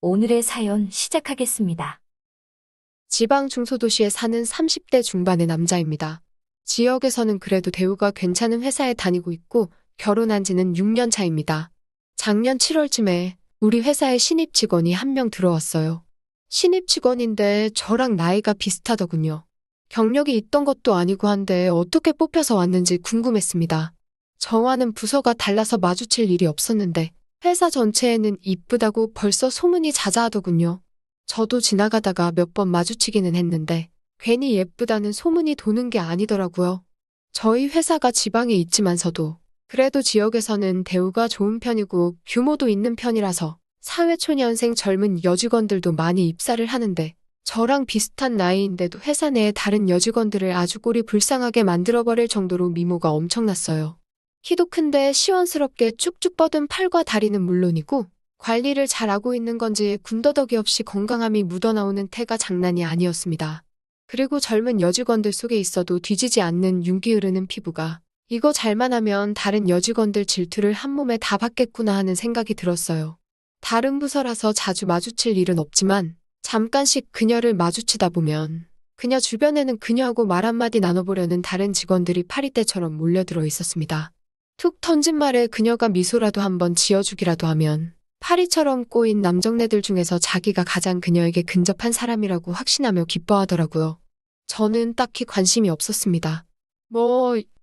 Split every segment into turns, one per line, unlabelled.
오늘의 사연 시작하겠습니다.
지방 중소도시에 사는 30대 중반의 남자입니다. 지역에서는 그래도 대우가 괜찮은 회사에 다니고 있고 결혼한 지는 6년 차입니다. 작년 7월쯤에 우리 회사에 신입 직원이 한 명 들어왔어요. 신입 직원인데 저랑 나이가 비슷하더군요. 경력이 있던 것도 아니고 한데 어떻게 뽑혀서 왔는지 궁금했습니다. 저와는 부서가 달라서 마주칠 일이 없었는데 회사 전체에는 이쁘다고 벌써 소문이 자자하더군요. 저도 지나가다가 몇 번 마주치기는 했는데 괜히 예쁘다는 소문이 도는 게 아니더라고요. 저희 회사가 지방에 있지만서도 그래도 지역에서는 대우가 좋은 편이고 규모도 있는 편이라서 사회초년생 젊은 여직원들도 많이 입사를 하는데 저랑 비슷한 나이인데도 회사 내의 다른 여직원들을 아주 꼴이 불쌍하게 만들어버릴 정도로 미모가 엄청났어요. 키도 큰데 시원스럽게 쭉쭉 뻗은 팔과 다리는 물론이고 관리를 잘하고 있는 건지 군더더기 없이 건강함이 묻어나오는 태가 장난이 아니었습니다. 그리고 젊은 여직원들 속에 있어도 뒤지지 않는 윤기 흐르는 피부가 이거 잘만 하면 다른 여직원들 질투를 한 몸에 다 받겠구나 하는 생각이 들었어요. 다른 부서라서 자주 마주칠 일은 없지만 잠깐씩 그녀를 마주치다 보면 그녀 주변에는 그녀하고 말 한마디 나눠보려는 다른 직원들이 파리떼처럼 몰려들어 있었습니다. 툭 던진 말에 그녀가 미소라도 한번 지어주기라도 하면 파리처럼 꼬인 남정네들 중에서 자기가 가장 그녀에게 근접한 사람이라고 확신하며 기뻐하더라고요. 저는 딱히 관심이 없었습니다.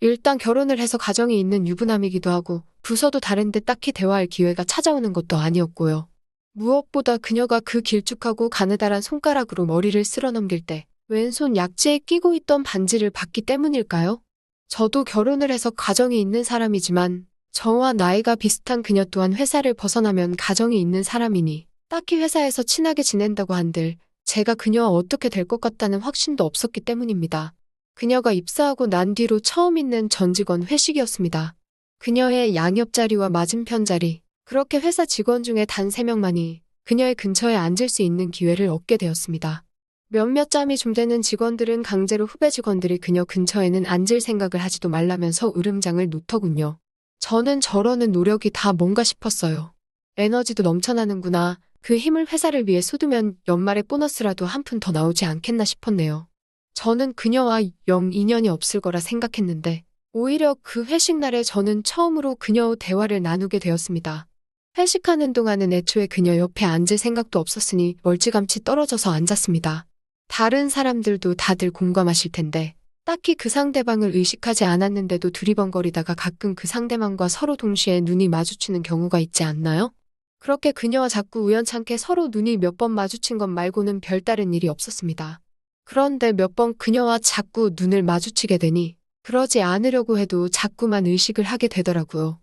일단 결혼을 해서 가정이 있는 유부남이기도 하고 부서도 다른데 딱히 대화할 기회가 찾아오는 것도 아니었고요. 무엇보다 그녀가 그 길쭉하고 가느다란 손가락으로 머리를 쓸어 넘길 때 왼손 약지에 끼고 있던 반지를 봤기 때문일까요? 저도 결혼을 해서 가정이 있는 사람이지만 저와 나이가 비슷한 그녀 또한 회사를 벗어나면 가정이 있는 사람이니 딱히 회사에서 친하게 지낸다고 한들 제가 그녀와 어떻게 될 것 같다는 확신도 없었기 때문입니다. 그녀가 입사하고 난 뒤로 처음 있는 전 직원 회식이었습니다. 그녀의 양옆 자리와 맞은편 자리, 그렇게 회사 직원 중에 단 3명만이 그녀의 근처에 앉을 수 있는 기회를 얻게 되었습니다. 몇몇 짬이 좀 되는 직원들은 강제로 후배 직원들이 그녀 근처에는 앉을 생각을 하지도 말라면서 으름장을 놓더군요. 저는 저러는 노력이 다 뭔가 싶었어요. 에너지도 넘쳐나는구나. 그 힘을 회사를 위해 쏟으면 연말에 보너스라도 한 푼 더 나오지 않겠나 싶었네요. 저는 그녀와 영 인연이 없을 거라 생각했는데 오히려 그 회식 날에 저는 처음으로 그녀와 대화를 나누게 되었습니다. 회식하는 동안은 애초에 그녀 옆에 앉을 생각도 없었으니 멀찌감치 떨어져서 앉았습니다. 다른 사람들도 다들 공감하실 텐데 딱히 그 상대방을 의식하지 않았는데도 두리번거리다가 가끔 그 상대방과 서로 동시에 눈이 마주치는 경우가 있지 않나요? 그렇게 그녀와 자꾸 우연찮게 서로 눈이 몇 번 마주친 것 말고는 별다른 일이 없었습니다. 그런데 몇 번 그녀와 자꾸 눈을 마주치게 되니 그러지 않으려고 해도 자꾸만 의식을 하게 되더라고요.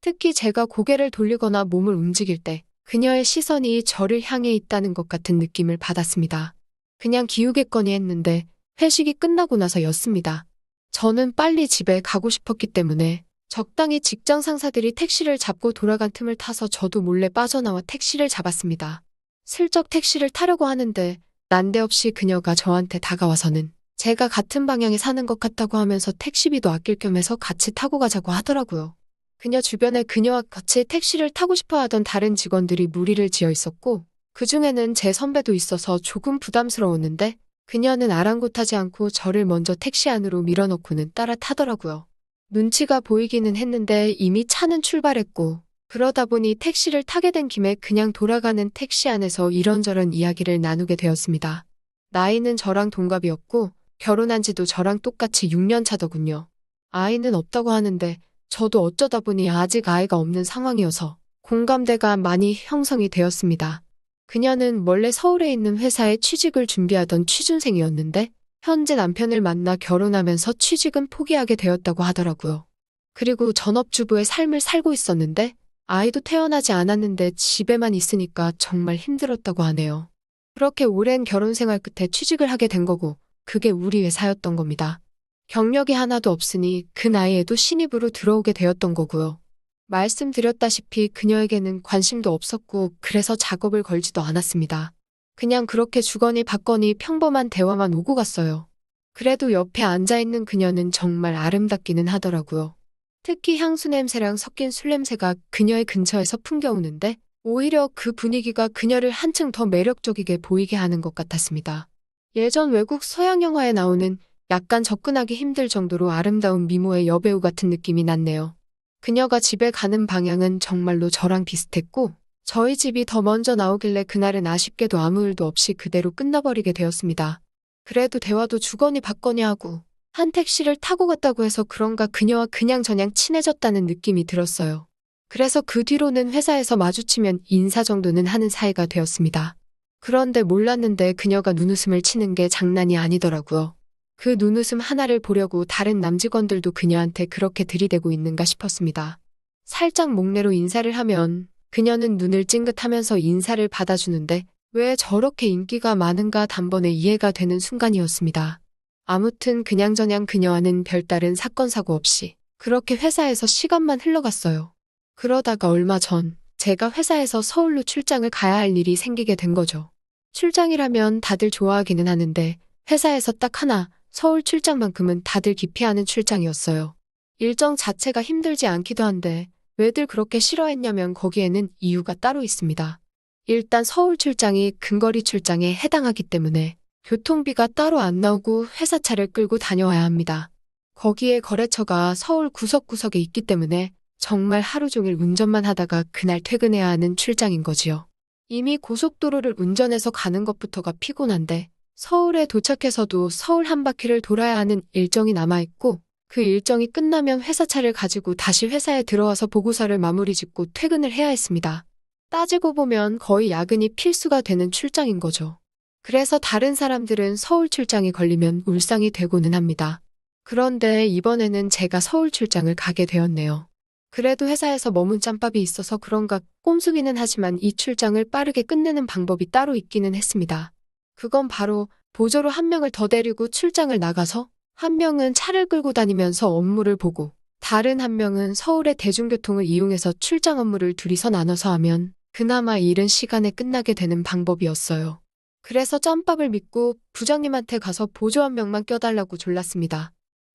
특히 제가 고개를 돌리거나 몸을 움직일 때 그녀의 시선이 저를 향해 있다는 것 같은 느낌을 받았습니다. 그냥 기우겠거니 했는데 회식이 끝나고 나서였습니다. 저는 빨리 집에 가고 싶었기 때문에 적당히 직장 상사들이 택시를 잡고 돌아간 틈을 타서 저도 몰래 빠져나와 택시를 잡았습니다. 슬쩍 택시를 타려고 하는데 난데없이 그녀가 저한테 다가와서는 제가 같은 방향에 사는 것 같다고 하면서 택시비도 아낄 겸 해서 같이 타고 가자고 하더라고요. 그녀 주변에 그녀와 같이 택시를 타고 싶어 하던 다른 직원들이 무리를 지어 있었고 그중에는 제 선배도 있어서 조금 부담스러웠는데 그녀는 아랑곳하지 않고 저를 먼저 택시 안으로 밀어넣고는 따라 타더라고요. 눈치가 보이기는 했는데 이미 차는 출발했고 그러다 보니 택시를 타게 된 김에 그냥 돌아가는 택시 안에서 이런저런 이야기를 나누게 되었습니다. 나이는 저랑 동갑이었고 결혼한 지도 저랑 똑같이 6년 차더군요. 아이는 없다고 하는데 저도 어쩌다 보니 아직 아이가 없는 상황이어서 공감대가 많이 형성이 되었습니다. 그녀는 원래 서울에 있는 회사에 취직을 준비하던 취준생이었는데 현재 남편을 만나 결혼하면서 취직은 포기하게 되었다고 하더라고요. 그리고 전업주부의 삶을 살고 있었는데 아이도 태어나지 않았는데 집에만 있으니까 정말 힘들었다고 하네요. 그렇게 오랜 결혼 생활 끝에 취직을 하게 된 거고 그게 우리 회사였던 겁니다. 경력이 하나도 없으니 그 나이에도 신입으로 들어오게 되었던 거고요. 말씀드렸다시피 그녀에게는 관심도 없었고 그래서 작업을 걸지도 않았습니다. 그냥 그렇게 주거니 받거니 평범한 대화만 오고 갔어요. 그래도 옆에 앉아있는 그녀는 정말 아름답기는 하더라고요. 특히 향수 냄새랑 섞인 술 냄새가 그녀의 근처에서 풍겨오는데 오히려 그 분위기가 그녀를 한층 더 매력적이게 보이게 하는 것 같았습니다. 예전 외국 서양 영화에 나오는 약간 접근하기 힘들 정도로 아름다운 미모의 여배우 같은 느낌이 났네요. 그녀가 집에 가는 방향은 정말로 저랑 비슷했고 저희 집이 더 먼저 나오길래 그날은 아쉽게도 아무 일도 없이 그대로 끝나버리게 되었습니다. 그래도 대화도 주거니 받거니 하고 한 택시를 타고 갔다고 해서 그런가 그녀와 그냥저냥 친해졌다는 느낌이 들었어요. 그래서 그 뒤로는 회사에서 마주치면 인사 정도는 하는 사이가 되었습니다. 그런데 몰랐는데 그녀가 눈웃음을 치는 게 장난이 아니더라고요. 그 눈웃음 하나를 보려고 다른 남직원들도 그녀한테 그렇게 들이대고 있는가 싶었습니다. 살짝 목례로 인사를 하면 그녀는 눈을 찡긋하면서 인사를 받아주는데 왜 저렇게 인기가 많은가 단번에 이해가 되는 순간이었습니다. 아무튼 그냥저냥 그녀와는 별다른 사건 사고 없이 그렇게 회사에서 시간만 흘러갔어요. 그러다가 얼마 전 제가 회사에서 서울로 출장을 가야 할 일이 생기게 된 거죠. 출장이라면 다들 좋아하기는 하는데 회사에서 딱 하나 서울 출장만큼은 다들 기피하는 출장이었어요. 일정 자체가 힘들지 않기도 한데 왜들 그렇게 싫어했냐면 거기에는 이유가 따로 있습니다. 일단 서울 출장이 근거리 출장에 해당하기 때문에 교통비가 따로 안 나오고 회사차를 끌고 다녀와야 합니다. 거기에 거래처가 서울 구석구석에 있기 때문에 정말 하루 종일 운전만 하다가 그날 퇴근해야 하는 출장인 거지요. 이미 고속도로를 운전해서 가는 것부터가 피곤한데 서울에 도착해서도 서울 한 바퀴를 돌아야 하는 일정이 남아있고 그 일정이 끝나면 회사차를 가지고 다시 회사에 들어와서 보고서를 마무리 짓고 퇴근을 해야 했습니다. 따지고 보면 거의 야근이 필수가 되는 출장인 거죠. 그래서 다른 사람들은 서울 출장이 걸리면 울상이 되고는 합니다. 그런데 이번에는 제가 서울 출장을 가게 되었네요. 그래도 회사에서 머문 짬밥이 있어서 그런가 꼼수기는 하지만 이 출장을 빠르게 끝내는 방법이 따로 있기는 했습니다. 그건 바로 보조로 한 명을 더 데리고 출장을 나가서 한 명은 차를 끌고 다니면서 업무를 보고 다른 한 명은 서울의 대중교통을 이용해서 출장 업무를 둘이서 나눠서 하면 그나마 일은 시간에 끝나게 되는 방법이었어요. 그래서 짬밥을 믿고 부장님한테 가서 보조 한 명만 껴달라고 졸랐습니다.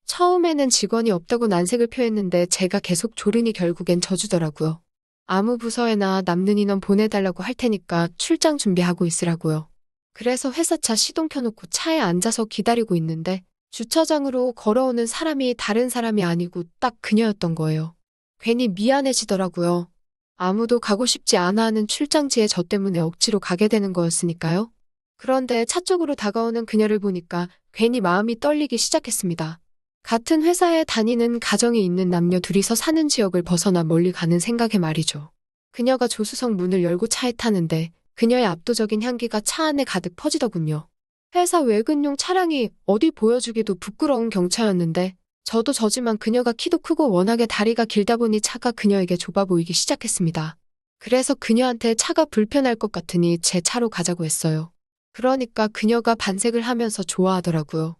처음에는 직원이 없다고 난색을 표했는데 제가 계속 조르니 결국엔 져주더라고요. 아무 부서에나 남는 인원 보내달라고 할 테니까 출장 준비하고 있으라고요. 그래서 회사차 시동 켜놓고 차에 앉아서 기다리고 있는데 주차장으로 걸어오는 사람이 다른 사람이 아니고 딱 그녀였던 거예요. 괜히 미안해지더라고요. 아무도 가고 싶지 않아 하는 출장지에 저 때문에 억지로 가게 되는 거였으니까요. 그런데 차 쪽으로 다가오는 그녀를 보니까 괜히 마음이 떨리기 시작했습니다. 같은 회사에 다니는 가정이 있는 남녀 둘이서 사는 지역을 벗어나 멀리 가는 생각에 말이죠. 그녀가 조수석 문을 열고 차에 타는데 그녀의 압도적인 향기가 차 안에 가득 퍼지더군요. 회사 외근용 차량이 어디 보여주기도 부끄러운 경차였는데 저도 저지만 그녀가 키도 크고 워낙에 다리가 길다 보니 차가 그녀에게 좁아 보이기 시작했습니다. 그래서 그녀한테 차가 불편할 것 같으니 제 차로 가자고 했어요. 그러니까 그녀가 반색을 하면서 좋아하더라고요.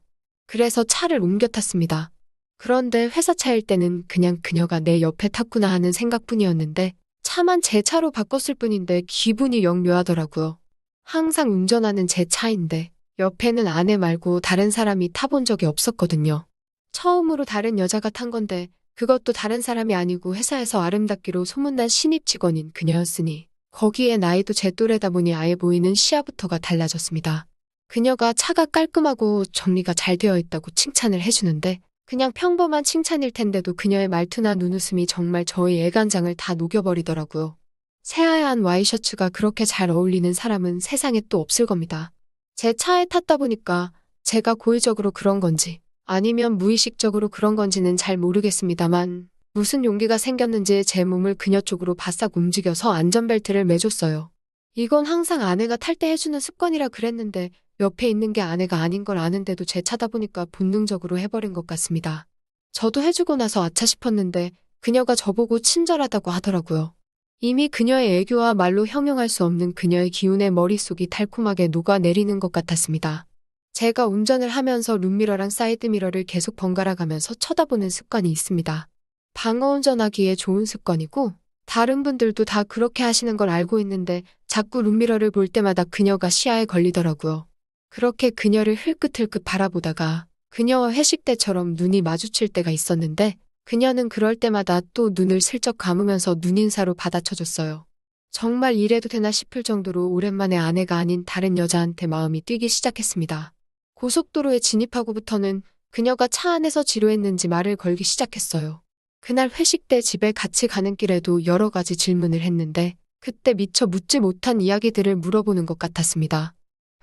그래서 차를 옮겨 탔습니다. 그런데 회사차일 때는 그냥 그녀가 내 옆에 탔구나 하는 생각뿐이었는데 차만 제 차로 바꿨을 뿐인데 기분이 영 묘하더라고요. 항상 운전하는 제 차인데 옆에는 아내 말고 다른 사람이 타본 적이 없었거든요. 처음으로 다른 여자가 탄 건데 그것도 다른 사람이 아니고 회사에서 아름답기로 소문난 신입 직원인 그녀였으니 거기에 나이도 제 또래다 보니 아예 보이는 시야부터가 달라졌습니다. 그녀가 차가 깔끔하고 정리가 잘 되어 있다고 칭찬을 해주는데 그냥 평범한 칭찬일 텐데도 그녀의 말투나 눈웃음이 정말 저의 애간장을 다 녹여버리더라고요. 새하얀 와이셔츠가 그렇게 잘 어울리는 사람은 세상에 또 없을 겁니다. 제 차에 탔다 보니까 제가 고의적으로 그런 건지 아니면 무의식적으로 그런 건지는 잘 모르겠습니다만 무슨 용기가 생겼는지 제 몸을 그녀 쪽으로 바싹 움직여서 안전벨트를 매줬어요. 이건 항상 아내가 탈 때 해주는 습관이라 그랬는데 옆에 있는 게 아내가 아닌 걸 아는데도 제 차다 보니까 본능적으로 해버린 것 같습니다. 저도 해주고 나서 아차 싶었는데 그녀가 저보고 친절하다고 하더라고요. 이미 그녀의 애교와 말로 형용할 수 없는 그녀의 기운에 머릿속이 달콤하게 녹아내리는 것 같았습니다. 제가 운전을 하면서 룸미러랑 사이드미러를 계속 번갈아 가면서 쳐다보는 습관이 있습니다. 방어 운전하기에 좋은 습관이고 다른 분들도 다 그렇게 하시는 걸 알고 있는데 자꾸 룸미러를 볼 때마다 그녀가 시야에 걸리더라고요. 그렇게 그녀를 흘끗흘끗 바라보다가 그녀와 회식 때처럼 눈이 마주칠 때가 있었는데 그녀는 그럴 때마다 또 눈을 슬쩍 감으면서 눈인사로 받아쳐줬어요. 정말 이래도 되나 싶을 정도로 오랜만에 아내가 아닌 다른 여자한테 마음이 뛰기 시작했습니다. 고속도로에 진입하고부터는 그녀가 차 안에서 지루했는지 말을 걸기 시작했어요. 그날 회식 때 집에 같이 가는 길에도 여러 가지 질문을 했는데 그때 미처 묻지 못한 이야기들을 물어보는 것 같았습니다.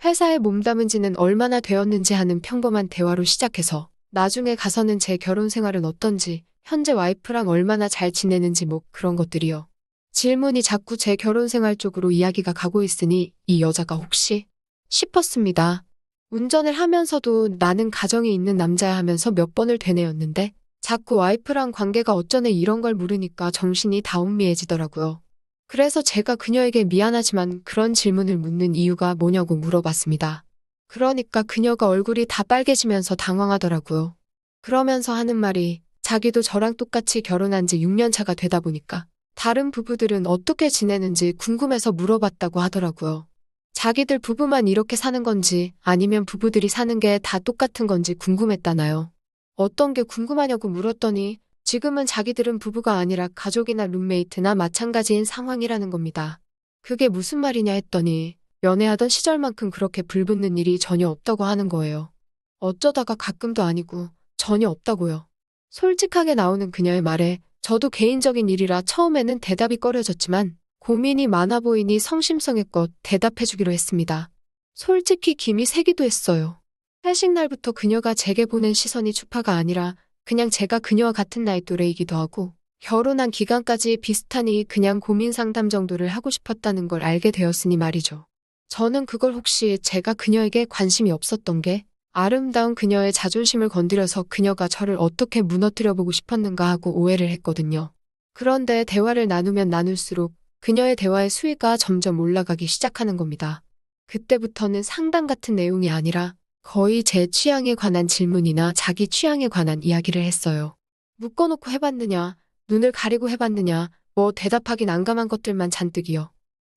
회사에 몸담은 지는 얼마나 되었는지 하는 평범한 대화로 시작해서 나중에 가서는 제 결혼 생활은 어떤지, 현재 와이프랑 얼마나 잘 지내는지 뭐 그런 것들이요. 질문이 자꾸 제 결혼 생활 쪽으로 이야기가 가고 있으니 이 여자가 혹시 싶었습니다. 운전을 하면서도 나는 가정이 있는 남자야 하면서 몇 번을 되뇌었는데 자꾸 와이프랑 관계가 어쩌네 이런 걸 물으니까 정신이 다 혼미해지더라고요. 그래서 제가 그녀에게 미안하지만 그런 질문을 묻는 이유가 뭐냐고 물어봤습니다. 그러니까 그녀가 얼굴이 다 빨개지면서 당황하더라고요. 그러면서 하는 말이 자기도 저랑 똑같이 결혼한 지 6년 차가 되다 보니까 다른 부부들은 어떻게 지내는지 궁금해서 물어봤다고 하더라고요. 자기들 부부만 이렇게 사는 건지 아니면 부부들이 사는 게 다 똑같은 건지 궁금했다나요. 어떤 게 궁금하냐고 물었더니 지금은 자기들은 부부가 아니라 가족이나 룸메이트나 마찬가지인 상황이라는 겁니다. 그게 무슨 말이냐 했더니 연애하던 시절만큼 그렇게 불붙는 일이 전혀 없다고 하는 거예요. 어쩌다가 가끔도 아니고 전혀 없다고요. 솔직하게 나오는 그녀의 말에 저도 개인적인 일이라 처음에는 대답이 꺼려졌지만 고민이 많아 보이니 성심성의껏 대답해주기로 했습니다. 솔직히 김이 새기도 했어요. 회식 날부터 그녀가 제게 보낸 시선이 추파가 아니라 그냥 제가 그녀와 같은 나이 또래이기도 하고 결혼한 기간까지 비슷하니 그냥 고민 상담 정도를 하고 싶었다는 걸 알게 되었으니 말이죠. 저는 그걸 혹시 제가 그녀에게 관심이 없었던 게 아름다운 그녀의 자존심을 건드려서 그녀가 저를 어떻게 무너뜨려 보고 싶었는가 하고 오해를 했거든요. 그런데 대화를 나누면 나눌수록 그녀의 대화의 수위가 점점 올라가기 시작하는 겁니다. 그때부터는 상담 같은 내용이 아니라 거의 제 취향에 관한 질문이나 자기 취향에 관한 이야기를 했어요. 묶어놓고 해봤느냐, 눈을 가리고 해봤느냐, 뭐 대답하기 난감한 것들만 잔뜩이요.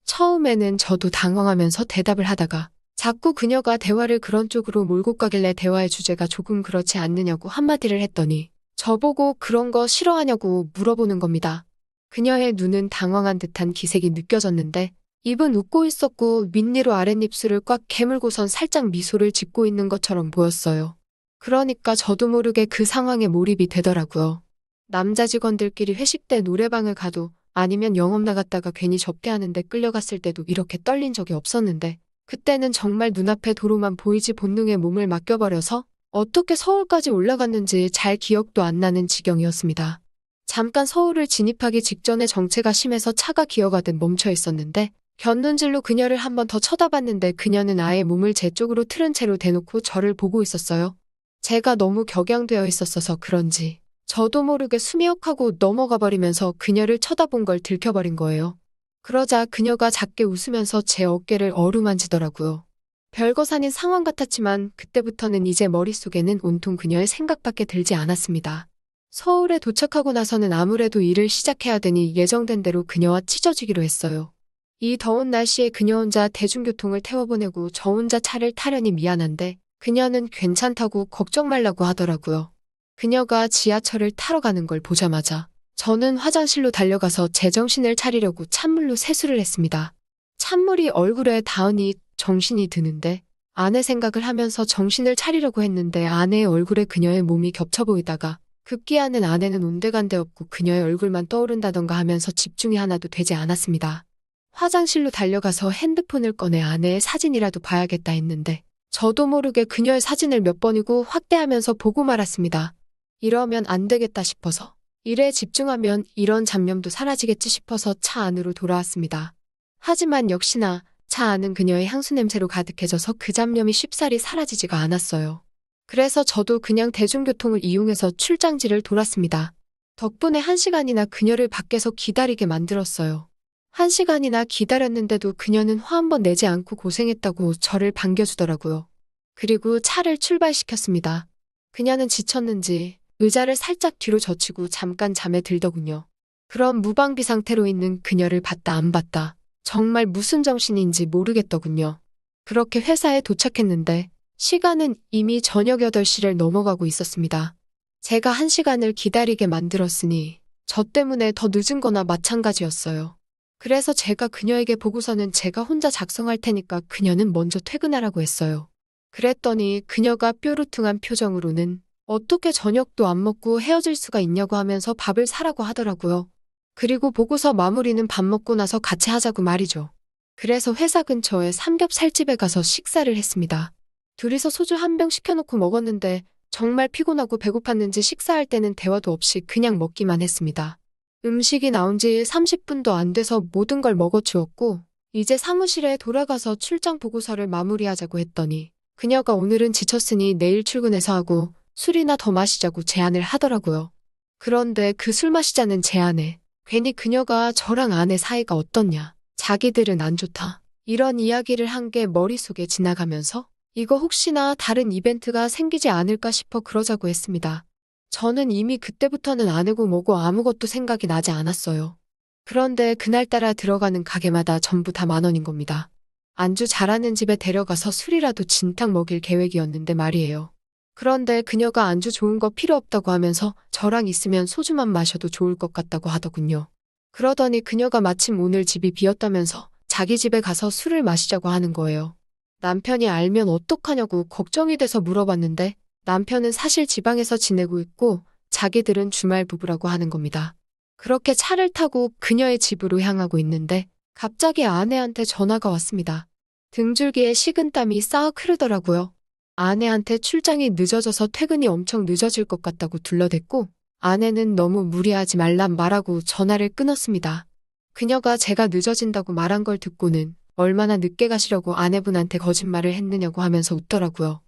처음에는 저도 당황하면서 대답을 하다가 자꾸 그녀가 대화를 그런 쪽으로 몰고 가길래 대화의 주제가 조금 그렇지 않느냐고 한마디를 했더니 저보고 그런 거 싫어하냐고 물어보는 겁니다. 그녀의 눈은 당황한 듯한 기색이 느껴졌는데 입은 웃고 있었고 윗니로 아랫입술을 꽉 깨물고선 살짝 미소를 짓고 있는 것처럼 보였어요. 그러니까 저도 모르게 그 상황에 몰입이 되더라고요. 남자 직원들끼리 회식 때 노래방을 가도 아니면 영업 나갔다가 괜히 접대하는데 끌려갔을 때도 이렇게 떨린 적이 없었는데 그때는 정말 눈앞에 도로만 보이지 본능에 몸을 맡겨버려서 어떻게 서울까지 올라갔는지 잘 기억도 안 나는 지경이었습니다. 잠깐 서울을 진입하기 직전에 정체가 심해서 차가 기어가듯 멈춰 있었는데 곁눈질로 그녀를 한 번 더 쳐다봤는데 그녀는 아예 몸을 제 쪽으로 틀은 채로 대놓고 저를 보고 있었어요. 제가 너무 격양되어 있었어서 그런지 저도 모르게 수미역하고 넘어가 버리면서 그녀를 쳐다본 걸 들켜버린 거예요. 그러자 그녀가 작게 웃으면서 제 어깨를 어루만지더라고요. 별것 아닌 상황 같았지만 그때부터는 이제 머릿속에는 온통 그녀의 생각밖에 들지 않았습니다. 서울에 도착하고 나서는 아무래도 일을 시작해야 되니 예정된 대로 그녀와 찢어지기로 했어요. 이 더운 날씨에 그녀 혼자 대중교통을 태워보내고 저 혼자 차를 타려니 미안한데 그녀는 괜찮다고 걱정 말라고 하더라고요. 그녀가 지하철을 타러 가는 걸 보자마자 저는 화장실로 달려가서 제정신을 차리려고 찬물로 세수를 했습니다. 찬물이 얼굴에 닿으니 정신이 드는데 아내 생각을 하면서 정신을 차리려고 했는데 아내의 얼굴에 그녀의 몸이 겹쳐 보이다가 급기야는 아내는 온데간데 없고 그녀의 얼굴만 떠오른다던가 하면서 집중이 하나도 되지 않았습니다. 화장실로 달려가서 핸드폰을 꺼내 아내의 사진이라도 봐야겠다 했는데 저도 모르게 그녀의 사진을 몇 번이고 확대하면서 보고 말았습니다. 이러면 안 되겠다 싶어서 일에 집중하면 이런 잡념도 사라지겠지 싶어서 차 안으로 돌아왔습니다. 하지만 역시나 차 안은 그녀의 향수 냄새로 가득해져서 그 잡념이 쉽사리 사라지지가 않았어요. 그래서 저도 그냥 대중교통을 이용해서 출장지를 돌았습니다. 덕분에 1시간이나 그녀를 밖에서 기다리게 만들었어요. 1시간이나 기다렸는데도 그녀는 화 한 번 내지 않고 고생했다고 저를 반겨주더라고요. 그리고 차를 출발시켰습니다. 그녀는 지쳤는지 의자를 살짝 뒤로 젖히고 잠깐 잠에 들더군요. 그럼 무방비 상태로 있는 그녀를 봤다 안 봤다. 정말 무슨 정신인지 모르겠더군요. 그렇게 회사에 도착했는데 시간은 이미 저녁 8시를 넘어가고 있었습니다. 제가 1시간을 기다리게 만들었으니 저 때문에 더 늦은 거나 마찬가지였어요. 그래서 제가 그녀에게 보고서는 제가 혼자 작성할 테니까 그녀는 먼저 퇴근하라고 했어요. 그랬더니 그녀가 뾰루퉁한 표정으로는 어떻게 저녁도 안 먹고 헤어질 수가 있냐고 하면서 밥을 사라고 하더라고요. 그리고 보고서 마무리는 밥 먹고 나서 같이 하자고 말이죠. 그래서 회사 근처에 삼겹살집에 가서 식사를 했습니다. 둘이서 소주 한 병 시켜놓고 먹었는데 정말 피곤하고 배고팠는지 식사할 때는 대화도 없이 그냥 먹기만 했습니다. 음식이 나온 지 30분도 안 돼서 모든 걸 먹어치웠고 이제 사무실에 돌아가서 출장 보고서를 마무리하자고 했더니 그녀가 오늘은 지쳤으니 내일 출근해서 하고 술이나 더 마시자고 제안을 하더라고요. 그런데 그 술 마시자는 제안에 괜히 그녀가 저랑 아내 사이가 어떻냐, 자기들은 안 좋다, 이런 이야기를 한 게 머릿속에 지나가면서 이거 혹시나 다른 이벤트가 생기지 않을까 싶어 그러자고 했습니다. 저는 이미 그때부터는 아내고 뭐고 아무것도 생각이 나지 않았어요. 그런데 그날따라 들어가는 가게마다 전부 다 10,000원인 겁니다. 안주 잘하는 집에 데려가서 술이라도 진탕 먹일 계획이었는데 말이에요. 그런데 그녀가 안주 좋은 거 필요 없다고 하면서 저랑 있으면 소주만 마셔도 좋을 것 같다고 하더군요. 그러더니 그녀가 마침 오늘 집이 비었다면서 자기 집에 가서 술을 마시자고 하는 거예요. 남편이 알면 어떡하냐고 걱정이 돼서 물어봤는데 남편은 사실 지방에서 지내고 있고 자기들은 주말 부부라고 하는 겁니다. 그렇게 차를 타고 그녀의 집으로 향하고 있는데 갑자기 아내한테 전화가 왔습니다. 등줄기에 식은땀이 싹 흐르더라고요. 아내한테 출장이 늦어져서 퇴근이 엄청 늦어질 것 같다고 둘러댔고 아내는 너무 무리하지 말란 말하고 전화를 끊었습니다. 그녀가 제가 늦어진다고 말한 걸 듣고는 얼마나 늦게 가시려고 아내분한테 거짓말을 했느냐고 하면서 웃더라고요.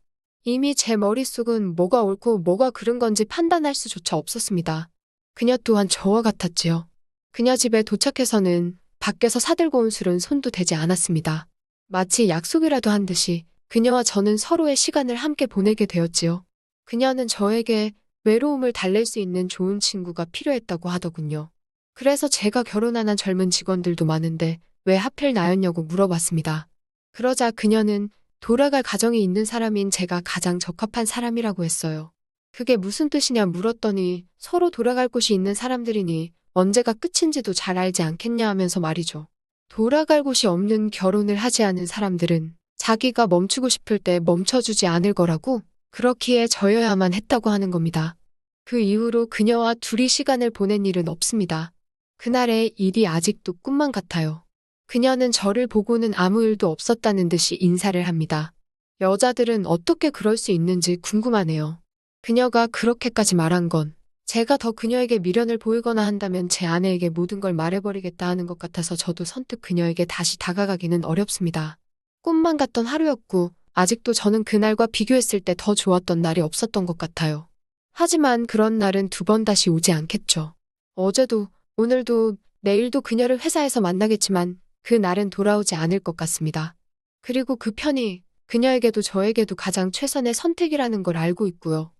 이미 제 머릿속은 뭐가 옳고 뭐가 그른 건지 판단할 수조차 없었습니다. 그녀 또한 저와 같았지요. 그녀 집에 도착해서는 밖에서 사들고 온 술은 손도 대지 않았습니다. 마치 약속이라도 한 듯이 그녀와 저는 서로의 시간을 함께 보내게 되었지요. 그녀는 저에게 외로움을 달랠 수 있는 좋은 친구가 필요했다고 하더군요. 그래서 제가 결혼한 젊은 직원들도 많은데 왜 하필 나였냐고 물어봤습니다. 그러자 그녀는 돌아갈 가정이 있는 사람인 제가 가장 적합한 사람이라고 했어요. 그게 무슨 뜻이냐 물었더니 서로 돌아갈 곳이 있는 사람들이니 언제가 끝인지도 잘 알지 않겠냐 하면서 말이죠. 돌아갈 곳이 없는 결혼을 하지 않은 사람들은 자기가 멈추고 싶을 때 멈춰주지 않을 거라고 그렇기에 저여야만 했다고 하는 겁니다. 그 이후로 그녀와 둘이 시간을 보낸 일은 없습니다. 그날의 일이 아직도 꿈만 같아요. 그녀는 저를 보고는 아무 일도 없었다는 듯이 인사를 합니다. 여자들은 어떻게 그럴 수 있는지 궁금하네요. 그녀가 그렇게까지 말한 건 제가 더 그녀에게 미련을 보이거나 한다면 제 아내에게 모든 걸 말해버리겠다 하는 것 같아서 저도 선뜻 그녀에게 다시 다가가기는 어렵습니다. 꿈만 같던 하루였고 아직도 저는 그날과 비교했을 때 더 좋았던 날이 없었던 것 같아요. 하지만 그런 날은 두 번 다시 오지 않겠죠. 어제도 오늘도 내일도 그녀를 회사에서 만나겠지만 그 날은 돌아오지 않을 것 같습니다. 그리고 그 편이 그녀에게도 저에게도 가장 최선의 선택이라는 걸 알고 있고요.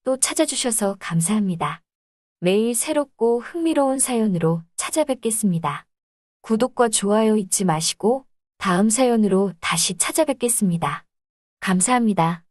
또 찾아주셔서 감사합니다. 매일 새롭고 흥미로운 사연으로 찾아뵙겠습니다. 구독과 좋아요 잊지 마시고 다음 사연으로 다시 찾아뵙겠습니다. 감사합니다.